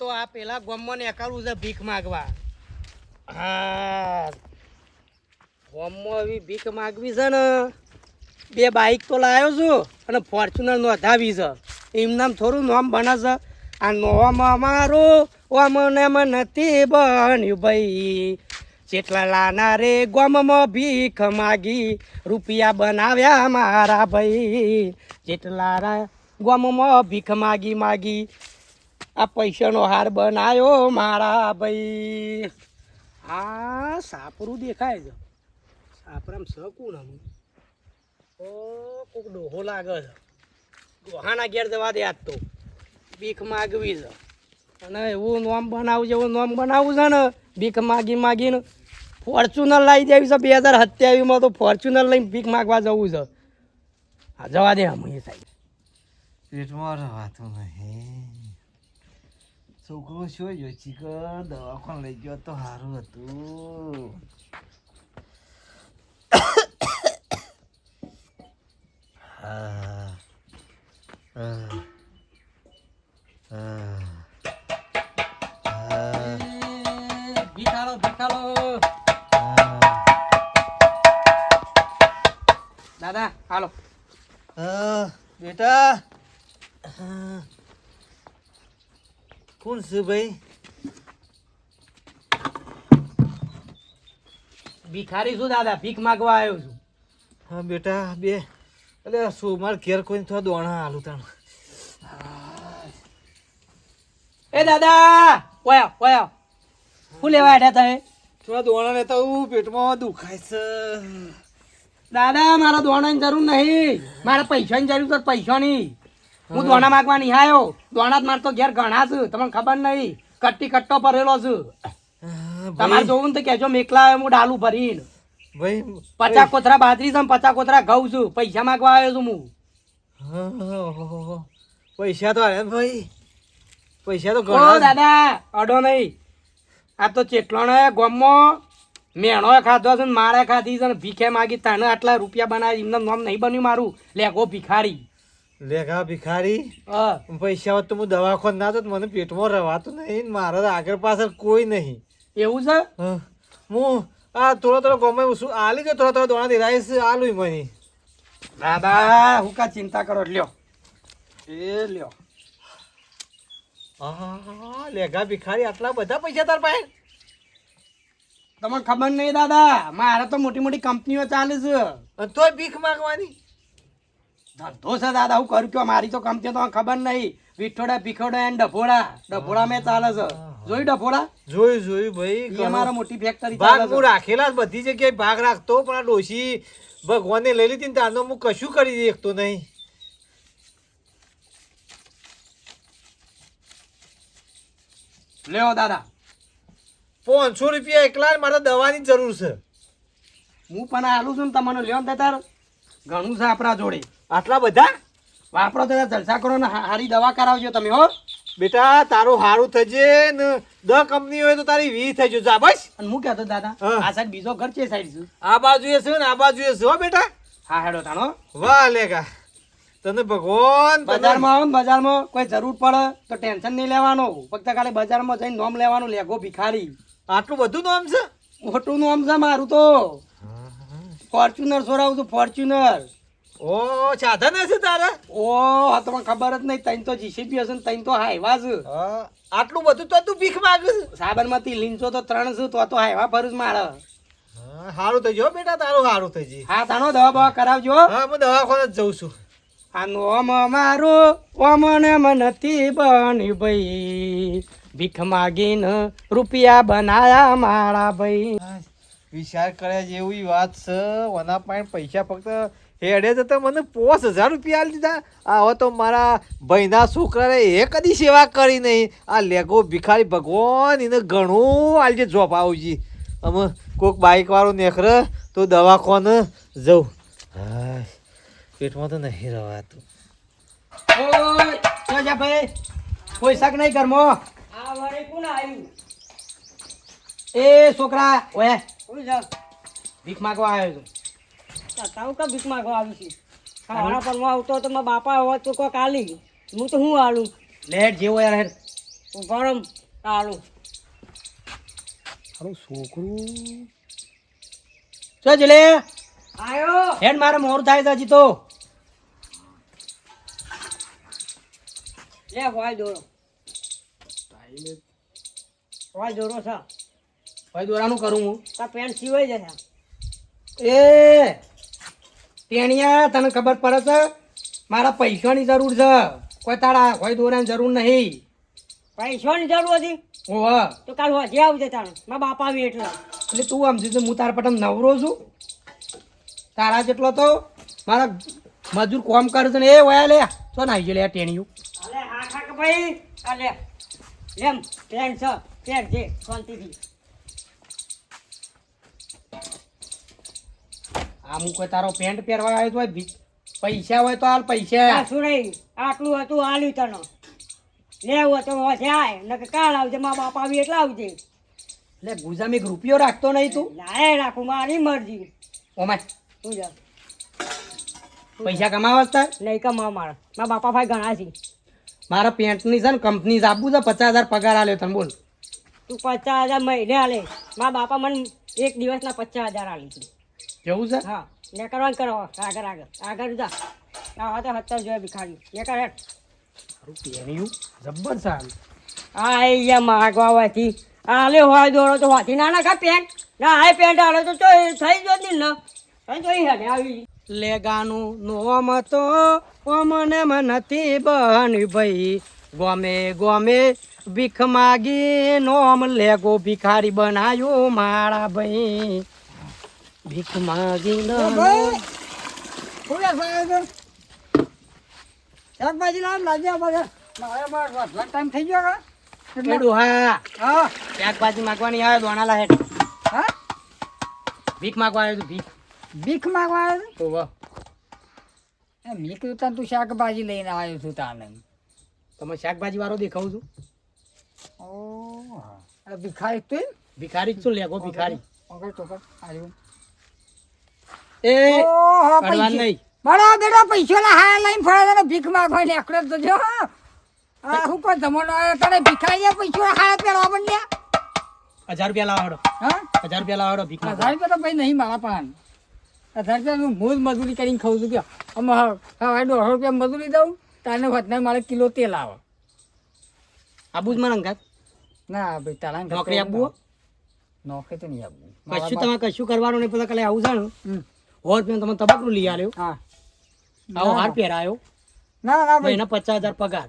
તો આ પેલા ગામમાં ને કરવું છે ભીખ માગવા. હા ગામમાં એવી ભીખ માગવી છે ને. 2 બાઈક તો લાવ્યો છું અને ફોર્ચ્યુનર નોંધાવી છે. એમ નામ થોડું નોમ બને છે. આ નોમ અમારું ઓમને નથી બન્યું ભાઈ. જેટલા લાના રે ગામમાં ભીખ માગી રૂપિયા બનાવ્યા મારા ભાઈ. જેટલા ગામમાં ભીખ માગી માગી આ પૈસાનો હાર બનાવ્યો મારા ભાઈ. હા સાપરું દેખાય છે. સાપરામ શકું ને કોક ડોહો લાગે છે. ડોહાના ઘેર જવા દે આજ તો ભીખ માગવી છે. અને એવું નોમ બનાવું છે એવું નોમ બનાવવું છે ને ભીખ માગી માગીને ફોર્ચ્યુનર લાવી દેવી છે. 2027માં તો ફોર્ચ્યુનર લઈને ભીખ માગવા જવું છે. હા જવા દે અમે સાહેબ. પેટમાં રવાતું નહીં. છોકરો શું જો ચીકર દવાખાને લઈ ગયો તો સારું હતું. ભીખાલો ભીખાલો દાદા હાલો. બેટા કોણ છે ભાઈ? ભિખારી છું દાદા, ભીખ માગવા આવ્યો છું. હા બેટા બે એટલે શું મારે ઘેર કોઈ થોડા દોણા હાલું તાણ. એ દાદા ઓયા ઓયા શું લેવા આડ્યા તમે? થોડા દોણા લેતા હું પેટમાં દુખાય છે. દાદા મારા દોણાની જરૂર નહીં, મારા પૈસાની જરૂર છે. પૈસાની હું દોણા માગવા નહીં આવ્યો. દોણા જ મારે તો ઘેર ઘણા છે, તમને ખબર નહીં. કટ્ટી કટ્ટો ભરેલો છું. તમારે જોવું ને તો કેજો મેકલા આવ્યો હું ડાલું ભરીને. ભાઈ 50 કોથરા બાજરી છે, 50 કોથરા ઘઉં છું. પૈસા માગવા આવ્યો છું હું. પૈસા તો આયા ને ભાઈ, પૈસા તો ઓ ઘણા. દાદા અડો નહીં. આ તો ચેટલોને ગામમાં મેણો ખાધો છે ને મારે ખાધી છે ને ભીખે માગી તને આટલા રૂપિયા બનાવી. એમને નામ નહીં બન્યું મારું. લેગો ભિખારી. લેખા ભિખારી. હા પૈસા હોત તો હું દવાખાને ના તો મને પેટમાં રવાતું નહીં. મારા આગળ પાછળ કોઈ નહીં. એવું છે? હું આ થોડો ગમે શું આલી ગયો. થોડા દોણા દેરાઈશ આલું મને. દાદા હું કા ચિંતા કરો. લ્યો એ લ્યો. હા લેખા ભિખારી આટલા બધા પૈસા તાર પાસે? તમને ખબર નહીં દાદા, મારે તો મોટી મોટી કંપનીઓ ચાલે છે. તોય ભીખ માંગવાની ધંધો છે દાદા. હું કરું કયો? મારી તો કંપનીઓ તો ખબર નહીં. વિઠોડા ભીખોડા એન્ડ ડભોડા. ડભોડા મેં ચાલે છે. જોઈ ડભોડા? જોયું ભાઈ. એ મારા મોટી ફેક્ટરી ભાગ ચાલે હું છે. રાખેલા જ બધી જગ્યાએ ભાગ રાખતો, પણ આ ડોશી ભગવાનને લઈ લીધી ને તારનો હું કશું કરી દેખતો નહીં. લ્યો દાદા 500 રૂપિયા એકલા મારે દવાની જરૂર છે. હું પણ આલું છું ને તમને. લ્યો ને તાર ઘણું છે આપણા જોડે. આટલા બધા વાપરો તો જલસા કરો ને સારી દવા કરાવજો તમે. હો બેટા તારું સારું થજે ને 10 કંપની હોય તો તારી 20 થઈ જશે. જા બસ. અને હું કહેતો દાદા હા. આ સાઈડ બીજો ઘર છે સાઈડ છું. આ બાજુએ છે ને આ બાજુએ છે હો બેટા. હા હેડો તાણો. વાહ લેગા તને ભગવાન બજારમાં આવો ને બજારમાં કોઈ જરૂર પડે તો ટેન્શન નહીં લેવાનું. ફક્ત ખાલી બજારમાં જઈને નોમ લેવાનું. લેગો ભિખારી. આટલું બધું નામ છે? મોટું નામ છે મારું તો. ફોર્ચ્યુનર સોરાવું છું ફોર્ચ્યુનર. ઓ સાધન હશે તારા? ઓ તમને ખબર જ નહીં. તૈન તો જીસીબી હશે ને તૈન તો હાઈવા છે. આટલું બધું તો તું ભીખ માંગે છે? સાબરમતી લીંચો તો 3 છે. તો હાઈવા ભરું મારે. સારું થઈ ગયો બેટા, તારું સારું થઈ જાય. હા તાનો દવા બવા કરાવજો. હા હું દવાખાને જ જઉં છું. આ નોમ મારું ઓમને નથી બન્યું ભાઈ. ભીખ માગીને રૂપિયા બનાયા મારા ભાઈ. વિચાર કર્યા જેવી વાત છે. ઓના પાસે પૈસા ફક્ત હેડે જતા મને 5000 રૂપિયા આલી દીધા. આવો તો મારા ભાઈના છોકરાને એ કદી સેવા કરી નહીં. આ લેગો ભિખારી ભગવાન એને ઘણું આલજે જોબ આવજી. અમે કોઈક બાઈક વાળું નેખરે તો દવાખાને જવું. હા પેટમાં તો નહીં રવાતું. ઓય જોજા ભાઈ કોઈ શક નહીં ઘરમાં. આ વળી કોણ આવ્યું? એ છોકરા ઓય ભીખ માંગવા આવ્યો છું. તારું કા ભીખ માંગવા આવ્યું છું? ખાવાના પરમાં આવતો તો મારા બાપા હોત તો કોક આલી. હું તો હું આલું. લેટ જેવો યાર હેડ. ઉભા રહો આલું હારું છોકરું ચો જલે આયો હેડ મારે મોર થાય છે હજી તો લે હોય દોરો હોય દોરો છે ભાઈ દોરાનું કરું હું તા પેન્ટ સિવાય જશે એ ટેણિયા તને ખબર પડે છે મારા પૈસાની જરૂર છે કોઈ તારા કોઈ દોરાની જરૂર નહીં પૈસાની જરૂર હતી ઓહ તો કાલ હોજે આવજે તારે મારા બાપા આવી એટલે તું સમજી છે હું તારા પટમ નવરો છું તારા જેટલો તો મારા મજૂર કોમ કરે છે ને એ વયા લે તો નાઈ ગયો લે આ ટેણિયું અલે હા ખા કે ભાઈ અલે લેમ પેન્ટ છે પેન્ટ જે શાંતિથી આ હું કોઈ તારો પેન્ટ પહેરવા આવ્યો તો હોય પૈસા હોય તો હાલ પૈસા આ શું નહીં આટલું હતું આલ્યું તને લેવું હતું હોજે આય નકર કાલ આવજે મારા બાપા આવી એટલે આવજે એટલે ગુજામ એક રૂપિયો રાખતો નહીં તું લાય રાખું મારી મરજી ઓમાય તું જા પૈસા કમાવા જ થાય નહીં કમા મારા બાપા ભાઈ ઘણા છે મારા પેન્ટની છે ને કંપની આપવું છે 50,000 પગાર આલ્યો તને બોલ તું 50,000 મહિને આલે મારા બાપા મને એક દિવસના 50,000 આલી છે જવું છે હા ને કરવાનું કરો આગળ જા આ તો 70 જોઈએ ભિખારી ને કર હેઠ તારું પેણિયું જબ્બર છે હાલ. આ અહીંયા માગવા હોવાથી આલે હોય દોડો તો હોતી ના નાખા પેન્ટ ના આ પેન્ટ આલે તો થઈ જો ને થઈ જોઈ હે આવી લેગાનું નોમ તો ઓમને નથી બની ભાઈ ગોમે ગોમે ભીખ માગી નોમ લેગો ભિખારી બનાયો મારા ભાઈ ભીખ માગી શાકભાજી લાવ્યા મારે ટાઈમ થઈ ગયો હા હા શાકભાજી માગવાની આવે દોણાલા હેઠ હા ભીખ માગવા આવ્યો તું ભીખ ભીખ માંગવા આવ્યો તો વાહ છું મેં કીધું તને તું શાકભાજી લઈને આવ્યો છું તાને તમે શાકભાજી વાળો દેખાવ છું ઓ ભિખારી તું ભિખારી જ છું લેગો ભિખારી ઓકે તો આવ્યું એ ઓહો કરવાનું નહીં બડા બેટા પૈસા ના હાયા લઈને ફરે તને ભીખ માંગવા ને એકડે તો જો આ હું કોઈ જમાનો આવ્યો તને ભિખારી પૈસા હાયા પહેરવા માંડ્યા 1000 રૂપિયા લાવો હા 1000 રૂપિયા લાવો ભીખ 1000 રૂપિયા તો ભાઈ નહીં મારા પણ 1000 રૂપિયા હું મોજ મજૂરી કરીને ખાઉં છું કે અમે હવે 150 રૂપિયા મજૂરી દઉં તાને વધને મારે કિલો તેલ આવે આબુ જ મને અંગાત ના ભાઈ તારા નોકરી આપવું નોકરી તો નહીં આપવું કશું તમે કશું કરવાનું નહીં પેલા કાલે આવું જાણું હોર તમે તબાકડું લઈ આવ્યો હા આવો હાર પહેરાયો ના ના ભાઈ એના 50,000 પગાર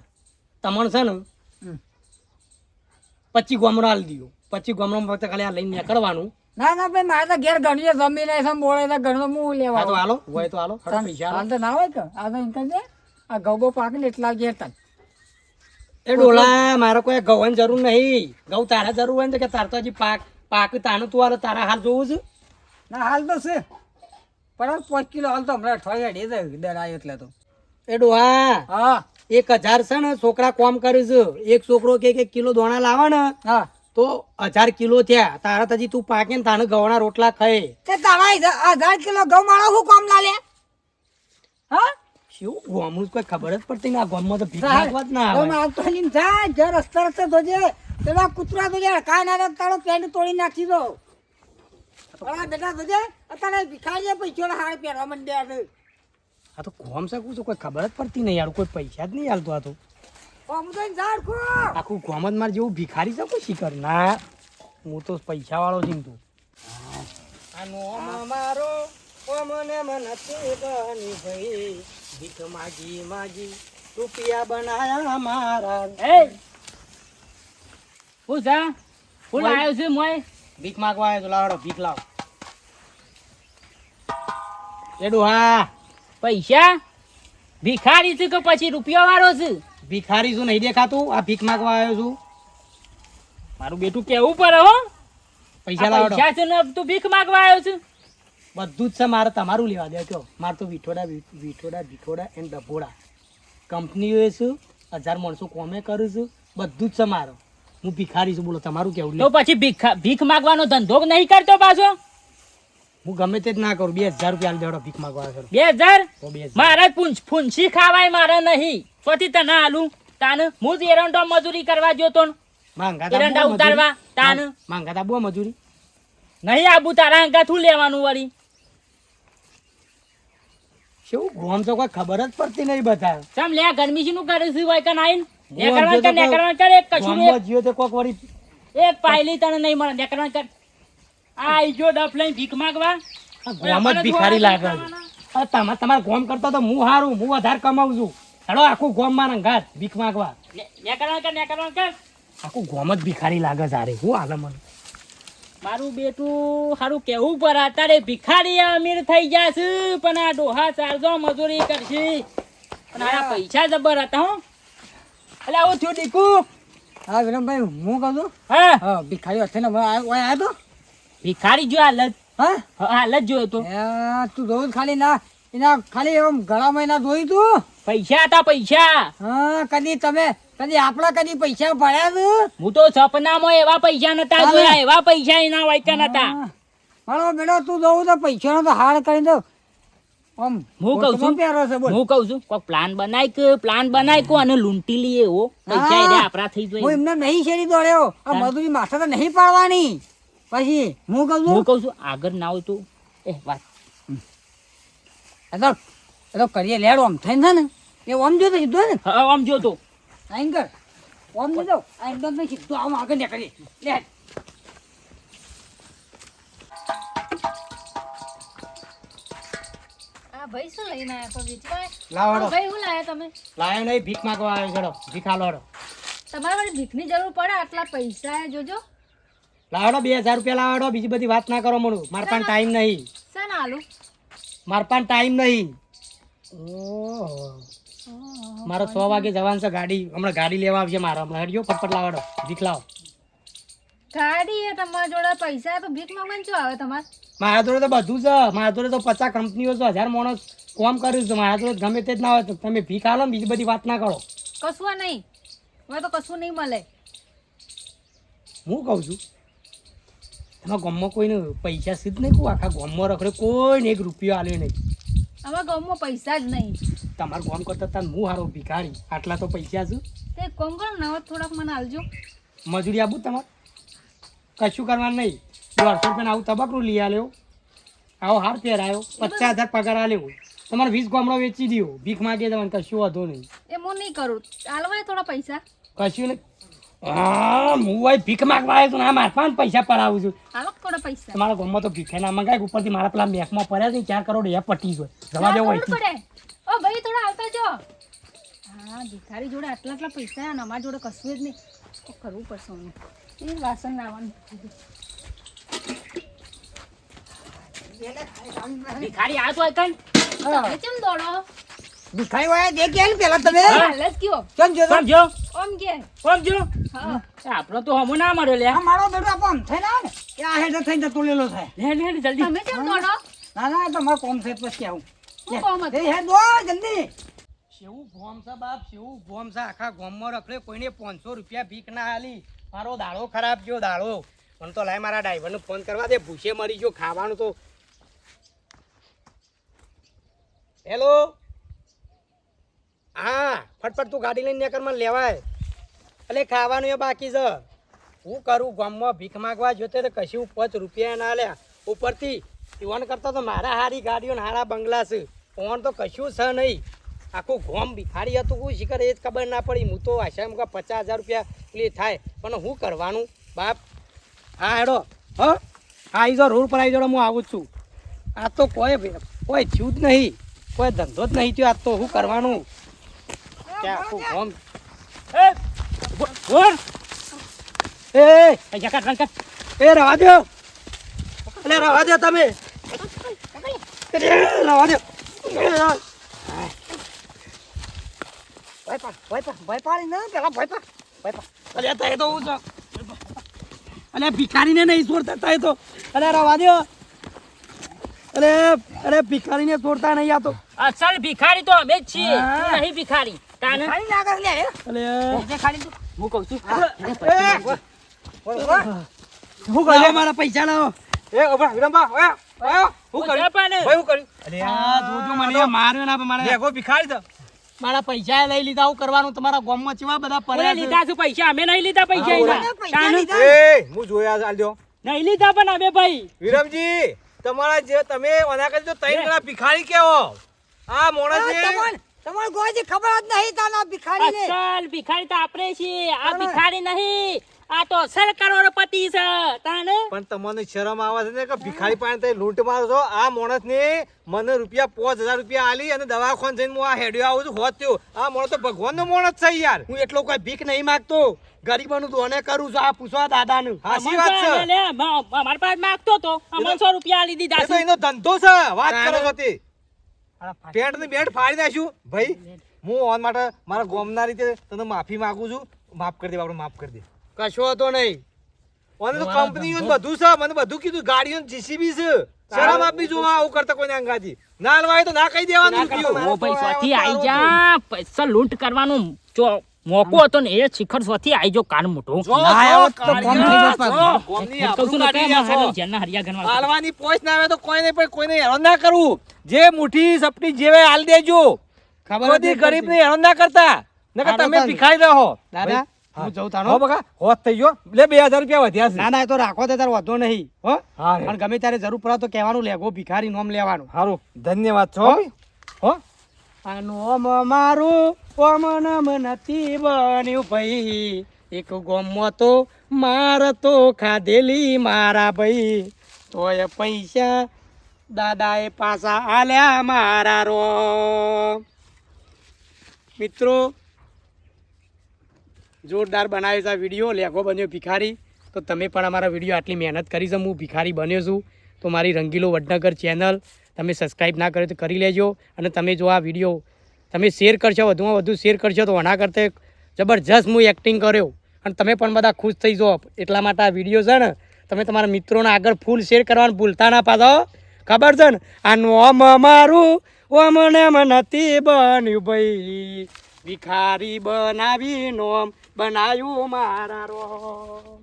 તમને છે ને હમ. 25 ગોમરો આલી દીધો 25 ગોમરો ફક્ત ખાલી આ લઈને નીકળવાનું ના ના ભાઈ મારે તો ઘેર ઘણી જમીન છે બોળે તો ઘણો હું હા લેવા તો હાલો હોય તો હાલો હળો પૈસા હાલો. હાલ તો ના હોય કે આ તો ઇન્કમ છે આ ઘઉં પાક ને એટલા ઘેર તક એ ડોલા મારે કોઈ ઘઉંની જરૂર નહીં ઘઉં તારા જરૂર હોય ને તો કે તાર તો હજી પાક તાનું તું હાલ તારા હાલ જોવું છે ના હાલ તો છે પણ 5 કિલો હાલ તો હમણાં અઠવાડિયા જાય દર આવ્યો એટલે તો એ ડોહા હા 1000 છે ને છોકરા કોમ કરે છે એક છોકરો કે 1 કિલો દોણા લાવે ને હા તો 1000 કિલો થયા તારા તો હજી તું પાકે ને તાને ઘઉંના રોટલા ખાય તે તારા 1000 કિલો ઘઉં મારો હું કામ ના લે હા શું ગોમનું કોઈ ખબર જ પડતી ના ગોમમાં તો ભીખ માંગવા જ ના આવે તમે આવતો લીમ જા જ રસ્તે ધોજે પેલા કૂતરા ધોજે કાય ના તારો પેન્ટ તોડી નાખી દો હા બેટા ધોજે અત્યારે ભિખારી પૈસા હાર પહેરવા માંડ્યા છે આ તો ગોમ શકું છું કોઈ ખબર જ પડતી નહીં યાર કોઈ પૈસા જ નહીં હાલતો આ તો આમ તો ઝાડ ખો આખું ગોમ જ મારે જેવું ભિખારી શકું શીખર ના હું તો પૈસા વાળો છું તું આ નોમ મારો ઓમને મનથી બની ગઈ ભીખ માગી માગી રૂપિયા બનાયા મારા એ હું જા ફૂલ આવ્યો છે મોય ભીખ માગવા આવ્યો તો લાવડો ભીખ લાવ એડું હા પૈસા ભિખારી છે કે પછી રૂપિયા વાળો છે ભિખારી છું નહીં દેખાતું આ ભીખ માગવા આવ્યો છું મારું બેટું કેવું પડે હો પૈસા લાવડો પૈસા છે ને તું ભીખ માંગવા આવ્યો છે બધું જ છે મારે તમારું લેવા દે કયો મારે તો વિઠોડા એન્ડ ડભોડા કંપનીઓ છું 1000 માણસો કોમે કરું છું બધું જ છે મારો હું ભિખારી છું બોલો તમારું કેવું તો પછી ભીખ માંગવાનો ધંધો નહીં કરતો પાછો હું ગમે તે જ ના કરું 2000 રૂપિયા દેવડો ભીખ માગવા કરું 2000 તો 2000 મારે ફૂંસી ખાવાય મારે નહીં પછી તને આલું તાન હું જ એરંડો મજૂરી કરવા જોતો ને. માંગા એરંડા ઉતારવા તાન માંગા તા બહુ મજૂરી. નહીં આબુ તારા અંગા શું લેવાનું વળી. શું ગોમ તો કોઈ ખબર જ પડતી નહીં બધા. ચમ લે ગરમી નું કરે છે હોય કે નાઈન ગોમ જો તો નેકરવાન કર એક કશું ગોમમાં જીઓ તો કોક વળી એક પાયલી તને નહીં મળે નેકરવાન કર. આ જો ડફ લઈને ભીખ માંગવા આ ગોમ જ ભિખારી લાગે છે. આ તમારા ગોમ કરતા તો હું હારું, હું વધારે કમાઉં છું. હેડો આખું ગોમ માં રંગાત ભીખ માંગવા. નેકરવાન કર. આખું ગોમ જ ભિખારી લાગે છે. અરે હું હાલે મને મારું બેટું સારું કેવું પર અત્યારે ભિખારી અમીર થઈ ગયા છે પણ આ ડોહા ચારજો મજૂરી કરશે પણ આ પૈસા જબર હતા હો. એટલે આવું થયું દીકુ. હા વિરમભાઈ હું કહું છું હા હા ભિખારી હશે ને આવ્યો તો ભિખારી જો હાલત હા હાલત જોયો તો તું જોયું ખાલી ના એના ખાલી એમ ગળામાં એના જોયું તું પૈસા હતા પૈસા. હા કદી આપડા કદી પૈસા ભર્યા તું હું તો સપનામાં એવા પૈસા નતા જોયા એવા પૈસા એના વાયકા નતા. મારો બેટો તું જોવું તો પૈસા નો તો હાર કરી દો આમ હું કહું છું પહેરો છે બોલ હું કહું છું કોઈ પ્લાન બનાય કો અને લૂંટી લઈએ એવો પૈસા એને આપણા થઈ હું જાય. એમને નહીં શેરી દોડ્યો આ મજૂરી માથે તો નહીં પાડવાની પછી હું કહું હું છું કહું છું આગળ ના હોય તો એ વાત એ તો કરીએ લેડો આમ થઈને છે ને એ આમ જોતો સીધો ને આમ જો તો આઈન કર આમ જોતો આ એકદમ નહીં સીધો આમ આગળ ને કરીએ લે આ ભાઈ શું લઈને આયા તો વેચવા? લાવો ભાઈ હું લાયા તમે? લાયો નહીં ભીખ માંગવા આવ્યો. ચલો ભીખ આલો હેડો. તમારે વળી ભીખની જરૂર પડે આટલા પૈસા હે જોજો. લાવો 2000 રૂપિયા લાવો હેડો. બીજી બધી વાત ના કરો મનુ. માર પાસે ટાઈમ નહીં. શાના આલુ? માર પાસે ટાઈમ નહીં. મારે 6 વાગે જવાનું છે ગાડી. હમણાં ગાડી લેવા આવશે મારે. હમણાં હેડજો ફટફટ લાવો હેડો. ભીખ લાવો. ગાડી હે તમારા જોડે પૈસા તો ભીખ માંગવાનું શું આવે તમારે? મારા જોડે તો બધું છે. મારા જોડે તો 50 કંપનીઓ છે, 1000 માણસ કામ કર્યું છે. મારા જોડે ગમે તે જ ના હોય તો તમે ભીખ આલો ને બીજી બધી વાત ના કરો. કશું નહીં હવે તો કશું નહીં મળે. હું કહું છું એમાં ગામમાં કોઈને પૈસા સીધ નહીં કહું. આખા ગામમાં રખડે કોઈને 1 રૂપિયો આલ્યો નહીં. અમારા ગામમાં પૈસા જ નહીં. તમારું ગામ કરતા તાર હું હારો ભિખારી. આટલા તો પૈસા છું. તે એક કામ કરો ને હવે થોડાક મને આલજો. મજૂરી આપું તમારે કશું કરવાનું નહીં. 150 રૂપિયા આવું તબકરું લઈ આલ્યો, આવો હાર પહેરાયો, 50,000 પગાર આલ્યો. તમારે 20 ગામડા વેચી દો. ભીખ માગે તમને કશું વાંધો નહીં. એ હું નહીં કરું. આલવાય થોડા પૈસા. કશું નહીં. હા હું ભાઈ ભીખ માગવા આવ્યો છું ને આ મારા પાસે પૈસા પડાવું છું. આલો થોડા પૈસા. તમારા ગામમાં તો ભીખે ના મંગાય. ઉપરથી મારા પેલા બેંકમાં પડ્યા છે 4 કરોડ એ પટી છે. જવા દેવો ખબર અહીંથી. પડે. ઓ ભાઈ થોડા આવતા જો. હા ભિખારી જોડે આટલા પૈસા અને અમારા જોડે કશું જ નહીં. તો કરવું પડશે અમને. એ વાસણ લાવવાનું. ભિખારી આ તો કઈ તમે કેમ દોડો? ભિખારી વાળા દે કે પેલા તમે હાલ જ કયો. કેમ જોતો સમજો ઓમ કે સમજો હા આપણો તો હમો ના મળ્યો લે. આ મારો બેટો આપો આમ થઈને આવે ને કે આ હેઠળ થઈને જતો લેલો થાય લે જલ્દી. તમે કેમ દોડો? ના ના તો મારે કોમ છે પછી આવું શું કામ હતું? એ હે દો જલ્દી શેવું ગોમ છે બાપ, શેવું ગોમ છે. આખા ગોમમાં રખડે કોઈને 500 રૂપિયા ભીખ ના આલી. મારો દાડો ખરાબ ગયો દાડો. મને તો લાય મારા ડ્રાઈવરને ફોન કરવા દે. ભૂસે મરી ગયો. ખાવાનું તો હેલો હા ફટફટ તું ગાડી લઈને નીકળ. મને લેવાય એટલે ખાવાનું એ બાકી છે. હું કરું ગામમાં ભીખ માગવા જોતે તો કશું 5 રૂપિયા ના લ્યા. ઉપરથી ઈવન કરતા તો મારા હારી ગાડીઓ ને હારા બંગલા છે. ફોન તો કશું છે નહીં. આખું ગોમ ભિખારી હતું. કોઈ શિખર એ જ ખબર ના પડી. હું તો આશા મૂકા 50,000 રૂપિયા પેલી થાય પણ શું કરવાનું બાપ. હા હેડો હા આવી જાઓ રોડ પર આવી જાઓ. હું આવું જ છું. આ તો કોઈ થયું જ નહીં. કોઈ ધંધો જ નહીં થયો. આજ તો શું કરવાનું. ત્યાં આખું ગોમ એ બોલ એ પૈસા કાઢ. એ રવા દો. એટલે રવા દો તમે. રવા દો. ભય પાડી ને પેલા ભય અલ્યા તાય તો હું છો. અલ્યા ભિખારીને નહીં છોડતા તાય તો. અલ્યા રવા દો. અરે ભિખારીને છોડતા નહીં. આ તો અસલ ભિખારી તો અમે જ છીએ. હા. તું નહીં ભિખારી તાને ખાલી લાગે લે અલ્યા જે ખાલી હું કહું છું હું કર્યું મારા પૈસા લાવો. એ ઓબા વિરમબા ઓયા હું કર્યા પણ ભાઈ હું કર્યું અલ્યા જોજો મને માર્યો ના મારે. દેખો ભિખારી તો મારા પૈસા લઈ લીધા હું કરવાનું તમારા ગામમાં ચેવા બધા કોને પડ્યા છે લીધા છે પૈસા? અમે નહીં લીધા પૈસા એના. પૈસા તાને? લીધા એ હું જોયા ચાલજો નહીં લીધા પણ અમે ભાઈ. વિરમજી તમારા જે તમે ઓના કરી તો ત્રણ જણા ભિખારી કેવો આ મોણસ છે તમારે ગોજી ખબર જ નહીં તાના ભિખારીને અસલ ભિખારી તો આપણે છીએ. આ ભિખારી નહીં, આ તો અસલ કરોડપતિ છે. તાને? પણ તમને શરમ આવે છે ને કે ભિખારી પાસે તમે લૂંટ મારો છો આ માણસ ને મને રૂપિયા 5000 રૂપિયા આલી અને દવાખાને જઈને હું આ હેડ્યો આવું છું હોત થયો આ માણસ તો ભગવાન નો માણસ છે યાર હું એટલો કોઈ ભીખ નહીં માંગતો ગરીબોનું દોને કરું છું આ પૂછવા દાદાનું હાચી વાત છે લે, અમારા પાસે માંગતો તો અમને 100 રૂપિયા આલી દીધા એ તો છે. એનો ધંધો છે વાત કરો છો તે અરે ફાટ. પેન્ટ ની બેટ ફાડી નાખ્યું ભાઈ હું ઓન માટે મારા ગોમના રીતે તને માફી માંગુ છું માફ કરી દે આપણે માફ કરી દે કશો હતો નહીં મને તો કંપનીઓ બધું છે મને બધું કીધું ગાડીઓ જીસીબી છે શરમ આપી જો આવું કરતા કોઈને અંગાજી ના હલવાય તો ના કહી દેવાનું રૂપિયો. ઓ ભાઈ સ્વાથી આઈ જા, પૈસા લૂંટ કરવાનું જો મોકો હતો ને એ શિખર સ્વાથી આઈ જો કાન મોટો. જો, ના આવ્યો તો કાળિયા, કોમ થઈ જશે. જો, ગોમની કહું આબરૂ છું ને, કાઢી કયા રહ્યા છો. જેના હરિયા ગણવા. હાલવાની પોચ ના આવે તો કોઈ નહીં પણ કોઈને હેરાન ના કરવું જે મુઠ્ઠી સપટી જેવે હાલ દેજો ખબર જ કદી નહીં ગરીબ પડતી. ને હેરાન ના કરતા નકર હાલો તમે તાન. ભિખારી રહો દાદા હા. હું જઉં હો તાનો બકા હોત થઈ ગયો લે 2000 રૂપિયા વધ્યા છે ના ના એ તો રાખો તે તાર વધો નહીં હો હા રે. પણ ગમે ત્યારે જરૂર પડે તો કહેવાનું લેગો ભિખારી નોમ લેવાનું હારું ધન્યવાદ છો હો? ભાઈ. હો આ નોમ મારું ઓમ નમ નથી બન્યું ભાઈ એક ગોમમાં તો માર તો ખાધેલી મારા ભાઈ તોય પૈસા દાદાએ પાછા આલ્યા મારા રો મિત્રો જોરદાર બનાવ્યો છે આ વિડીયો લેગો બન્યો ભિખારી તો તમે પણ અમારા વિડીયો આટલી મહેનત કરી છે હું ભિખારી બન્યો છું તો મારી રંગીલો વડનગર ચેનલ તમે સબસ્ક્રાઈબ ના કર્યો તો કરી લેજો અને તમે જો આ વિડીયો તમે શેર કરશો વધુમાં વધુ શેર કરશો તો આના કરતાં જબરજસ્ત હું એક્ટિંગ કર્યો અને તમે પણ બધા ખુશ થઈ જાઓ એટલા માટે આ વિડીયો છે ને તમે તમારા મિત્રોને આગળ ફૂલ શેર કરવાનું ભૂલતા ના પાછો ખબર છે ને આ નોમ મારું ઓમ નેમ નથી બન્યું ભાઈ ભિખારી બનાવી નોમ બનાવ્યું મારા રોમ